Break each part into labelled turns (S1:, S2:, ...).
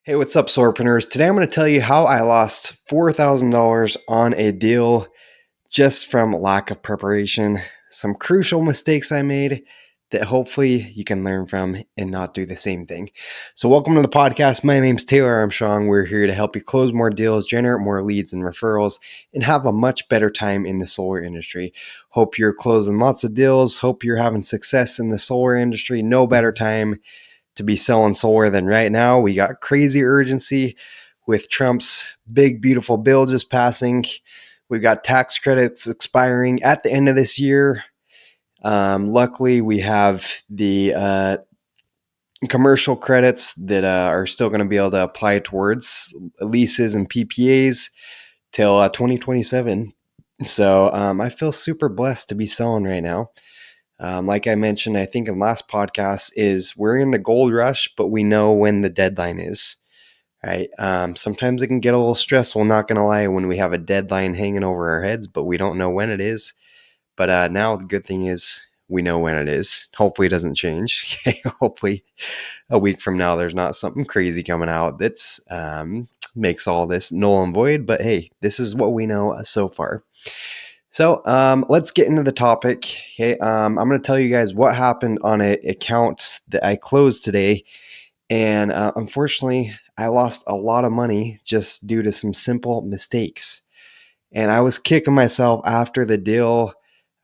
S1: Hey, what's up, Solarpreneurs? Today I'm going to tell you how I lost $4,000 on a deal just from lack of preparation. Some crucial mistakes I made that hopefully you can learn from and not do the same thing. So, welcome to the podcast. My name's Taylor Armstrong. We're here to help you close more deals, generate more leads and referrals, and have a much better time in the solar industry. Hope you're closing lots of deals. Hope you're having success in the solar industry. No better time to be selling solar than right now. We got crazy urgency with Trump's big, beautiful bill just passing. We've got tax credits expiring at the end of this year. Luckily, we have the commercial credits that are still going to be able to apply towards leases and PPAs till 2027. So I feel super blessed to be selling right now. Like I mentioned, I think in last podcast is we're in the gold rush, but we know when the deadline is, right? Sometimes it can get a little stressful, not going to lie, when we have a deadline hanging over our heads, but we don't know when it is. But now the good thing is we know when it is. Hopefully it doesn't change. Hopefully a week from now, there's not something crazy coming out that's makes all this null and void. But hey, this is what we know so far. So let's get into the topic. Okay, I'm going to tell you guys what happened on an account that I closed today. And unfortunately, I lost a lot of money just due to some simple mistakes. And I was kicking myself after the deal.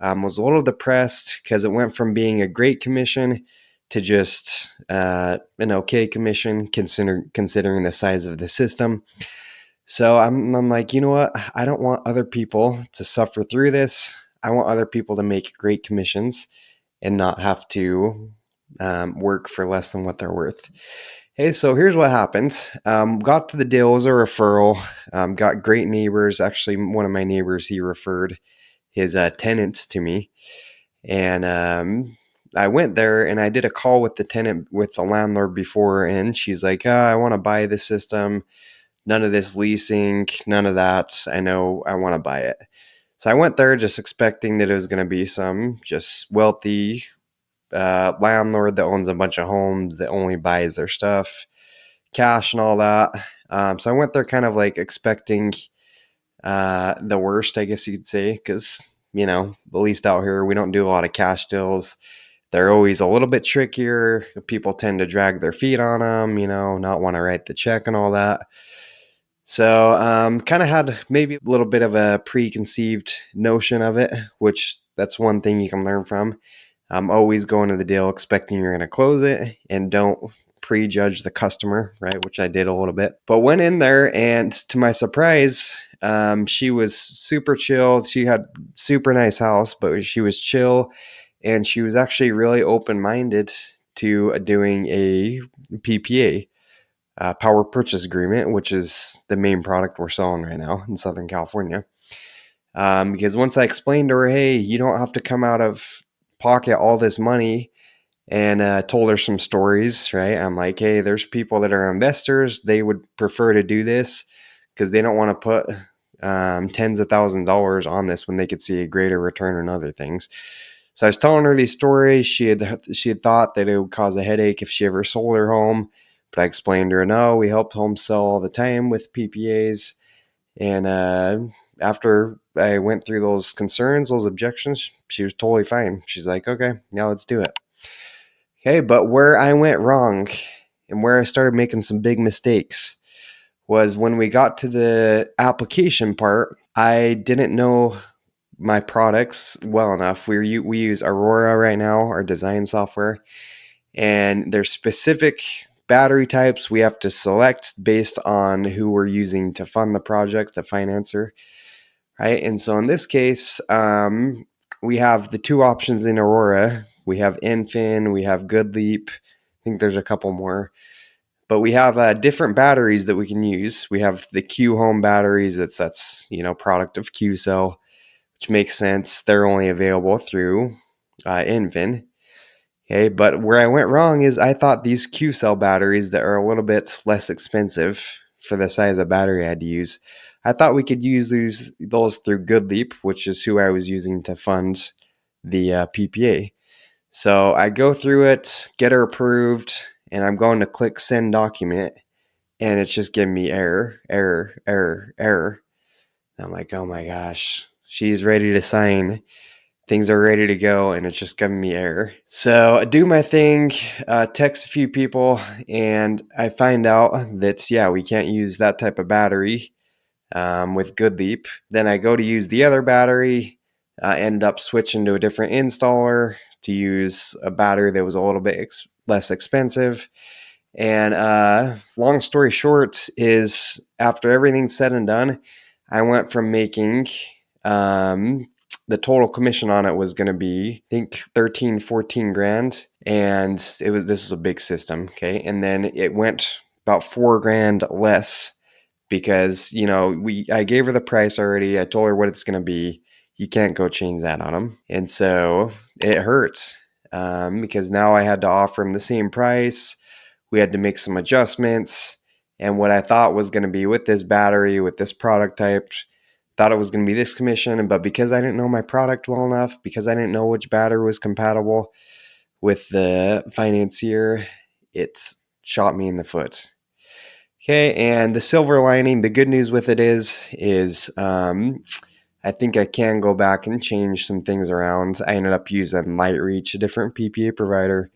S1: Was a little depressed because it went from being a great commission to just an okay commission, considering the size of the system. So I'm like, you know what? I don't want other people to suffer through this. I want other people to make great commissions and not have to work for less than what they're worth. Hey, so here's what happened. Got to the deal, it was a referral. Got great neighbors. Actually, one of my neighbors, he referred his tenants to me. And I went there and I did a call with the tenant, with the landlord before. And she's like, I want to buy the system. None of this leasing, none of that. I know I want to buy it. So I went there just expecting that it was going to be some just wealthy landlord that owns a bunch of homes that only buys their stuff, cash and all that. So I went there kind of like expecting the worst, I guess you could say, because, at least out here, we don't do a lot of cash deals. They're always a little bit trickier. People tend to drag their feet on them, not want to write the check and all that. So kind of had maybe a little bit of a preconceived notion of it, which that's one thing you can learn from. Always go into the deal expecting you're going to close it and don't prejudge the customer, right? Which I did a little bit. But went in there and to my surprise, she was super chill. She had super nice house, but she was chill and she was actually really open-minded to doing a PPA. Power purchase agreement, which is the main product we're selling right now in Southern California. Because once I explained to her, hey, you don't have to come out of pocket all this money, and told her some stories, right? I'm like, hey, there's people that are investors. They would prefer to do this because they don't want to put tens of $1,000s on this when they could see a greater return on other things. So I was telling her these stories. She had thought that it would cause a headache if she ever sold her home. But I explained to her, no, we help homes sell all the time with PPAs. And after I went through those concerns, those objections, she was totally fine. She's like, okay, now let's do it. Okay, but where I went wrong and where I started making some big mistakes was when we got to the application part. I didn't know my products well enough. We use Aurora right now, our design software, and there's specific battery types we have to select based on who we're using to fund the project, the financer, right? And so in this case, we have the two options in Aurora. We have Infin, we have GoodLeap. I think there's a couple more. But we have different batteries that we can use. We have the Q Home batteries. That's product of QCell, which makes sense. They're only available through Infin. Okay, but where I went wrong is I thought these Q cell batteries that are a little bit less expensive for the size of battery I had to use, I thought we could use those through GoodLeap, which is who I was using to fund the PPA. So I go through it, get her approved, and I'm going to click send document. and it's just giving me error, error, error, error. And I'm like, oh my gosh, she's ready to sign. Things are ready to go, and it's just giving me error. So I do my thing, text a few people, and I find out that, yeah, we can't use that type of battery with GoodLeap. Then I go to use the other battery, ended up switching to a different installer to use a battery that was a little bit less expensive. And long story short is, after everything's said and done, I went from making the total commission on it was going to be, I think, 13, 14 grand. And this was a big system. Okay. And then it went about 4 grand less because, I gave her the price already. I told her what it's going to be. You can't go change that on them. And so it hurts because now I had to offer him the same price. We had to make some adjustments. And what I thought was going to be with this battery, with this product type, thought it was going to be this commission. But because I didn't know my product well enough, because I didn't know which battery was compatible with the financier, it shot me in the foot. Okay, and the silver lining, the good news with it is I think I can go back and change some things around. I ended up using LightReach, a different PPA provider.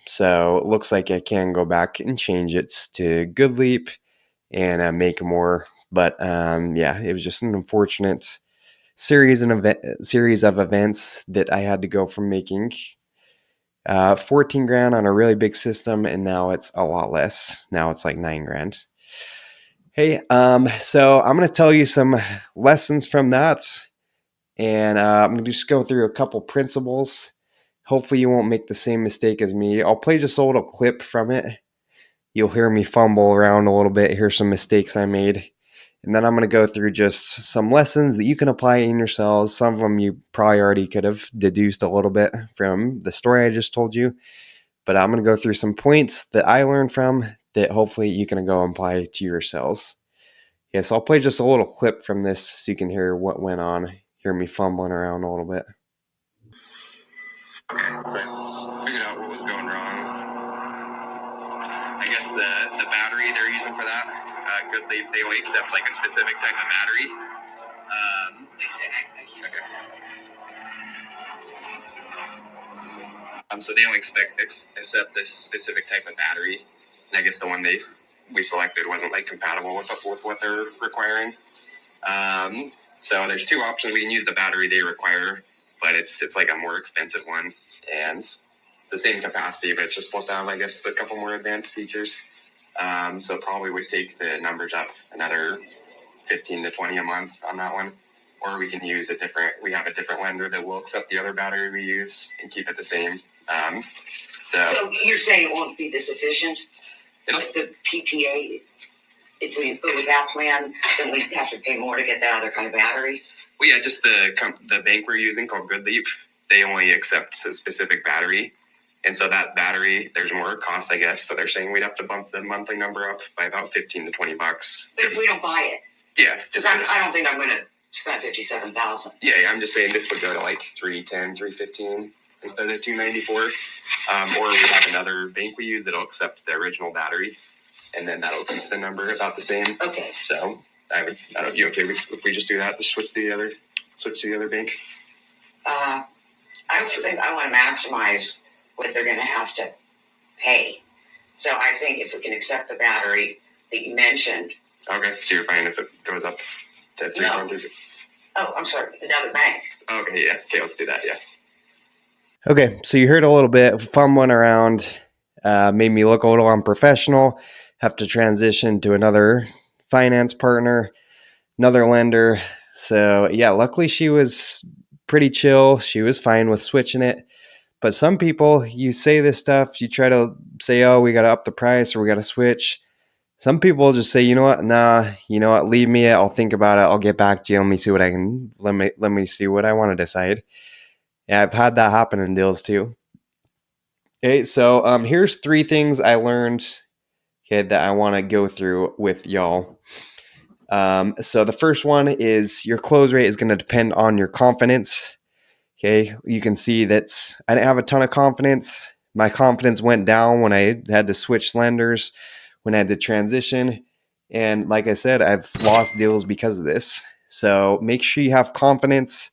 S1: So it looks like I can go back and change it to GoodLeap and make more. But yeah, it was just an unfortunate series of events that I had to go from making 14 grand on a really big system, and now it's a lot less. Now it's like 9 grand. Hey, so I'm going to tell you some lessons from that, and I'm going to just go through a couple principles. Hopefully you won't make the same mistake as me. I'll play just a little clip from it. You'll hear me fumble around a little bit, hear some mistakes I made. And then I'm going to go through just some lessons that you can apply in yourselves. Some of them you probably already could have deduced a little bit from the story I just told you. But I'm going to go through some points that I learned from that hopefully you can go and apply to yourselves. Yeah, so I'll play just a little clip from this so you can hear what went on. Hear me fumbling around a little bit.
S2: Okay, so I figured out what was going wrong. I guess the battery they're using for that, GoodLeap, they only accept like a specific type of battery. So they only accept this specific type of battery, and I guess the one we selected wasn't like compatible with what they're requiring. So there's two options. We can use the battery they require, but it's like a more expensive one, and it's the same capacity, but it's just supposed to have, I guess, a couple more advanced features. So probably would take the numbers up another 15 to 20 a month on that one. Or we can use we have a different lender that will accept the other battery we use and keep it the same.
S3: So you're saying it won't be this efficient? It's the PPA. If we go with that plan, then we have to pay more to get that other kind of battery?
S2: Well, yeah, just the bank we're using called GoodLeap, they only accept a specific battery. And so that battery, there's more costs, I guess. So they're saying we'd have to bump the monthly number up by about $15 to $20.
S3: But if we don't buy it?
S2: Yeah.
S3: I don't think I'm going to spend $57,000.
S2: Yeah, I'm just saying this would go to like $310, $315 instead of $294. Or we have another bank we use that'll accept the original battery, and then that'll keep the number about the same.
S3: Okay.
S2: So I don't know, you okay if we just do that, just switch to the other bank?
S3: I think I want to maximize what they're going to have to pay. So I think if we can accept the battery that you mentioned.
S2: Okay, so you're fine if it goes up to 300? No.
S3: Oh, I'm sorry, another bank.
S2: Okay, yeah. Okay, let's do that, yeah.
S1: Okay, so you heard a little bit, fumbling around, made me look a little unprofessional, have to transition to another finance partner, another lender. So yeah, luckily she was pretty chill. She was fine with switching it. But some people, you say this stuff, you try to say, oh, we got to up the price or we got to switch. Some people just say, you know what, nah, you know what, leave me, I'll think about it, I'll get back to you, let me see what I want to decide. Yeah, I've had that happen in deals too. Okay, so here's 3 things I learned, okay, that I want to go through with y'all. So the first one is your close rate is going to depend on your confidence. Okay, you can see that I didn't have a ton of confidence. My confidence went down when I had to switch lenders, when I had to transition. And like I said, I've lost deals because of this. So make sure you have confidence.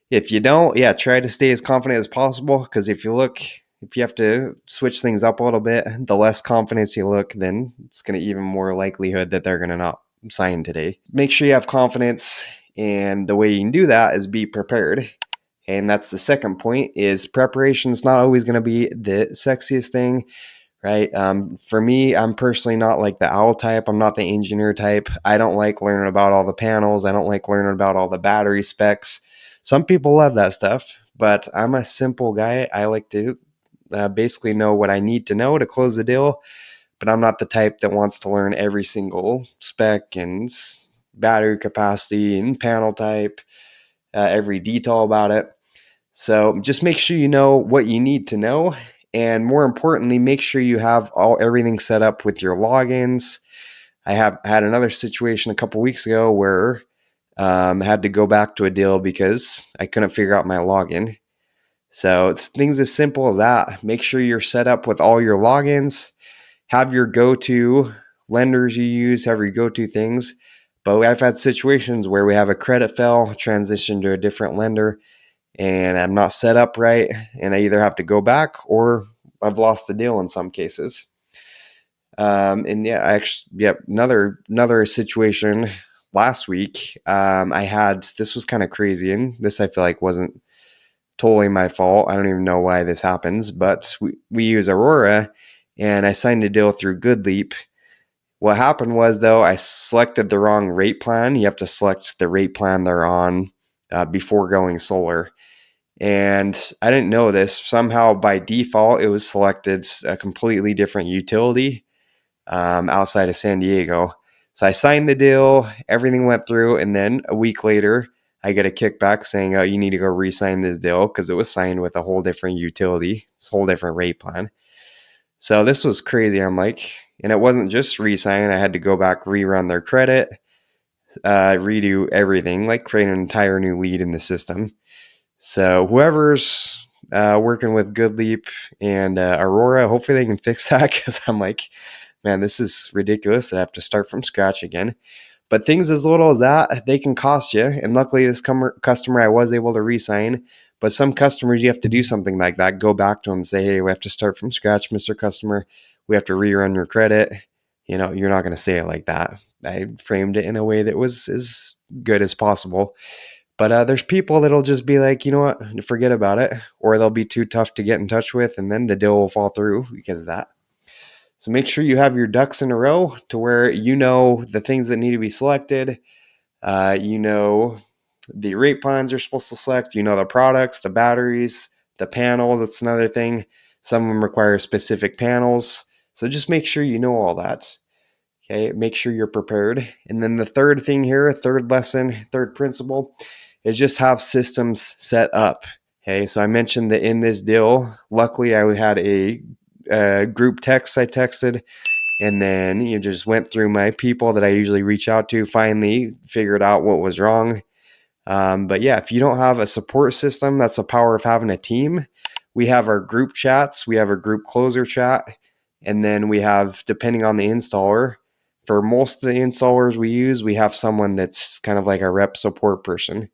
S1: If you don't, try to stay as confident as possible. Because if you have to switch things up a little bit, the less confidence you look, then it's going to even more likelihood that they're going to not sign today. Make sure you have confidence. And the way you can do that is be prepared. And that's the second point, is preparation is not always going to be the sexiest thing, right? For me, I'm personally not like the owl type. I'm not the engineer type. I don't like learning about all the panels. I don't like learning about all the battery specs. Some people love that stuff, but I'm a simple guy. I like to basically know what I need to know to close the deal, but I'm not the type that wants to learn every single spec and battery capacity and panel type, every detail about it. So just make sure you know what you need to know. And more importantly, make sure you have everything set up with your logins. I had another situation a couple weeks ago where I had to go back to a deal because I couldn't figure out my login. So it's things as simple as that. Make sure you're set up with all your logins. Have your go-to lenders you use, have your go-to things. But I've had situations where we have a credit fail, transition to a different lender, and I'm not set up right, and I either have to go back or I've lost the deal in some cases. Another situation last week. I had this was kind of crazy, and this I feel like wasn't totally my fault. I don't even know why this happens, but we use Aurora, and I signed a deal through GoodLeap. What happened was, though, I selected the wrong rate plan. You have to select the rate plan they're on before going solar. And I didn't know this. Somehow by default, it was selected a completely different utility outside of San Diego. So I signed the deal, everything went through, and then a week later, I get a kickback saying, "Oh, you need to go re-sign this deal," because it was signed with a whole different utility, it's a whole different rate plan. So this was crazy. I'm like, and it wasn't just re-sign. I had to go back, rerun their credit, redo everything, like create an entire new lead in the system. So whoever's working with GoodLeap and Aurora, hopefully they can fix that, because I'm like, man, this is ridiculous that I have to start from scratch again. But things as little as that, they can cost you. And luckily, this customer I was able to re-sign. But some customers, you have to do something like that. Go back to them and say, "Hey, we have to start from scratch, Mr. Customer. We have to rerun your credit." You're not going to say it like that. I framed it in a way that was as good as possible. But there's people that'll just be like, you know what, forget about it. Or they'll be too tough to get in touch with, and then the deal will fall through because of that. So make sure you have your ducks in a row to where you know the things that need to be selected. You know the rate plans you're supposed to select. You know the products, the batteries, the panels. That's another thing. Some of them require specific panels. So just make sure you know all that. Okay, make sure you're prepared. And then the third thing here, third lesson, third principle, is just have systems set up. Okay, so I mentioned that in this deal, luckily I had a group text I texted, and then just went through my people that I usually reach out to, finally figured out what was wrong. But yeah, if you don't have a support system, that's the power of having a team. We have our group chats, we have our group closer chat, and then we have, depending on the installer, for most of the installers we use, we have someone that's kind of like a rep support person.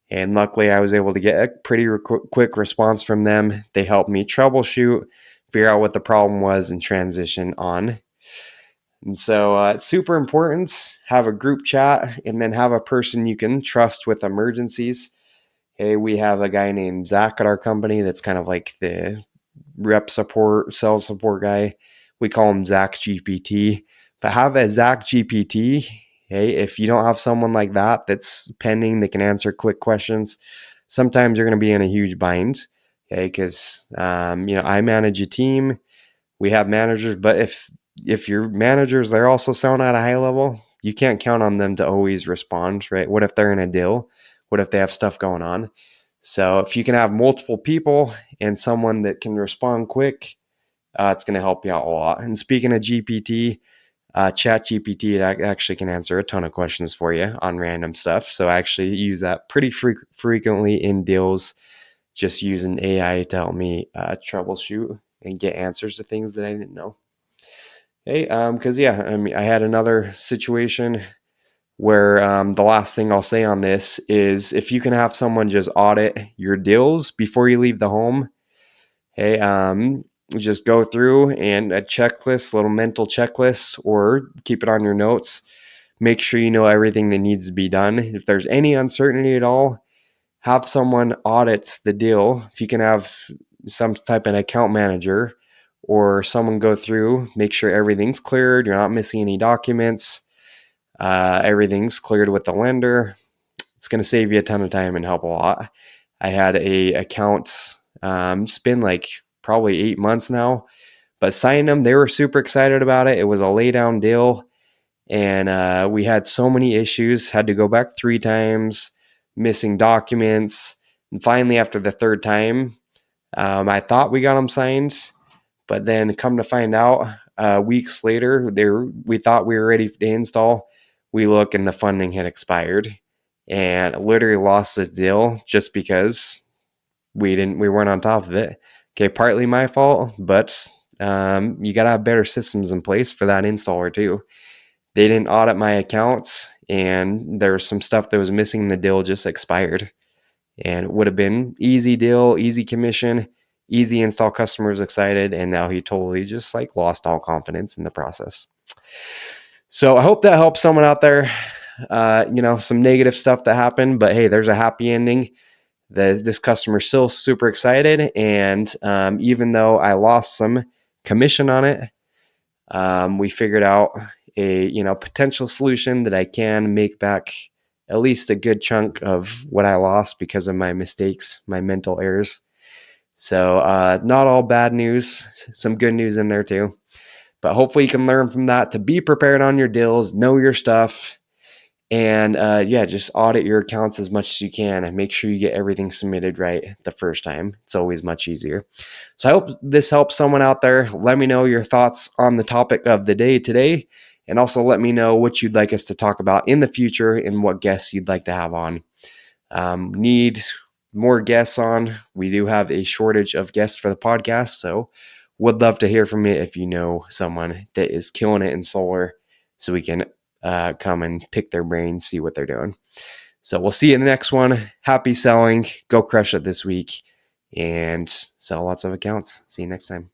S1: And luckily, I was able to get a pretty quick response from them. They helped me troubleshoot, figure out what the problem was, and transition on. And so it's super important. Have a group chat, and then have a person you can trust with emergencies. Hey, we have a guy named Zach at our company that's kind of like the rep support, sales support guy. We call him Zach GPT. But have a Zach GPT. Hey, if you don't have someone like that that's pending, that can answer quick questions, sometimes you're going to be in a huge bind. Okay, because I manage a team. We have managers, but if your managers, they're also selling at a high level, you can't count on them to always respond, right? What if they're in a deal? What if they have stuff going on? So if you can have multiple people and someone that can respond quick, it's going to help you out a lot. And speaking of GPT, Chat GPT, it actually can answer a ton of questions for you on random stuff. So I actually use that pretty frequently in deals, just using AI to help me troubleshoot and get answers to things that I didn't know. Hey, because I mean, I had another situation where the last thing I'll say on this is if you can have someone just audit your deals before you leave the home. Hey, just go through and a checklist, little mental checklist, or keep it on your notes. Make sure you know everything that needs to be done. If there's any uncertainty at all, have someone audit the deal. If you can have some type of account manager or someone go through, make sure everything's cleared, you're not missing any documents, everything's cleared with the lender. It's going to save you a ton of time and help a lot. I had a account, it's been like probably 8 months now, but signed them. They were super excited about it. It was a lay down deal. And we had so many issues, had to go back 3 times, missing documents. And finally, after the third time, I thought we got them signed, but then come to find out, weeks later, we thought we were ready to install. We look and the funding had expired, and literally lost this deal just because we weren't on top of it. Okay, partly my fault, but you gotta have better systems in place for that installer too. They didn't audit my accounts, and there was some stuff that was missing. The deal just expired, and it would have been easy deal, easy commission, easy install. Customers excited, and now he totally just like lost all confidence in the process. So I hope that helps someone out there. Some negative stuff that happened, but hey, there's a happy ending. This customer's still super excited, and even though I lost some commission on it, we figured out a potential solution that I can make back at least a good chunk of what I lost because of my mistakes, my mental errors. So not all bad news, some good news in there too. But hopefully you can learn from that to be prepared on your deals, know your stuff, and just audit your accounts as much as you can and make sure you get everything submitted right the first time. It's always much easier. So I hope this helps someone out there. Let me know your thoughts on the topic of the day today. And also let me know what you'd like us to talk about in the future and what guests you'd like to have on. Need more guests on. We do have a shortage of guests for the podcast. So would love to hear from you if you know someone that is killing it in solar so we can come and pick their brain, see what they're doing. So we'll see you in the next one. Happy selling. Go crush it this week and sell lots of accounts. See you next time.